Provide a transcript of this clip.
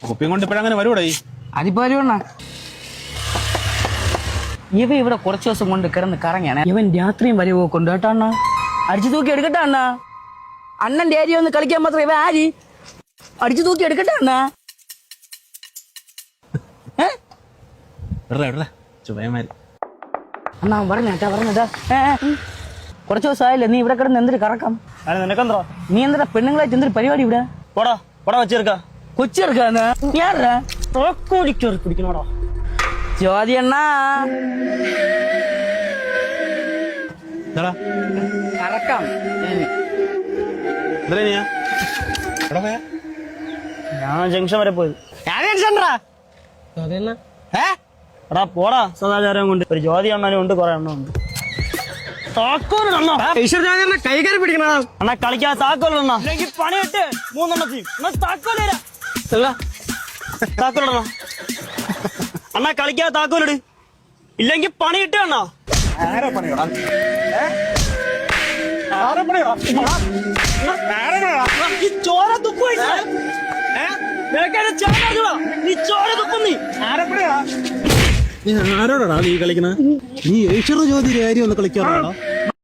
കുപ്പിയും കൊണ്ട് ഇപ്പഴങ്ങനെ വരൂടെ? അതിപ്പോ വരുവണ്ണ. ഇവ ഇവിടെ കുറച്ചു ദിവസം കൊണ്ട് കിടന്ന് കറങ്ങിയാണ്. ഇവൻ രാത്രിയും വരവോ കൊണ്ട് കേട്ടോ അണ്ണ. അടിച്ചു തൂക്കി എടുക്കട്ടെ അണ്ണ. അണ്ണന്റെ ഏരിയ ഒന്ന് കളിക്കാൻ മാത്രം ഇവ ആര് അടിച്ചു തൂക്കി എടുക്കട്ടെ അണ്ണ. അണ്ണാ പറഞ്ഞേട്ടാ കുറച്ചു ദിവസമായില്ലേ നീ ഇവിടെ കിടന്ന് എന്തൊരു കറക്കം? നിനക്കെന്തോ നീ എന്താ പെണ്ണുങ്ങളായിട്ട് എന്തൊരു പരിപാടി ഇവിടെ? പോടാ പോടാ വെച്ചെടുക്ക കൊച്ചെടുക്കാന്ന് ഞാറാ പിടിക്കണോടാ ജ്യോതി അണ്ണാ. കറക്കാം ഞാൻ ജംഗ്ഷൻ വരെ പോയത്. എടാ പോടാ സദാചാരം കൊണ്ട്. ഒരു ജ്യോതി അണ്ണനും ഉണ്ട്, കുറെ എണ്ണം ഉണ്ട്. കൈകാരി പിടിക്കണ അണ്ണാ കളിക്കാതെ താക്കോലിടണ. പണിയിട്ട് 3 എണ്ണത്തിൽ താക്കോലിടണ. അണ്ണാ കളിക്കാതെ താക്കോലിട്, ഇല്ലെങ്കിൽ പണിയിട്ട് അണ്ണാ. ചോര തുപ്പു നീ ചോര തുപ്പുന്നീ. ആരോടാ നീ കളിക്കണ? നീ ഈശ്വര ജ്യോതി കാര്യം ഒന്ന് കളിക്കാറുണ്ടോ?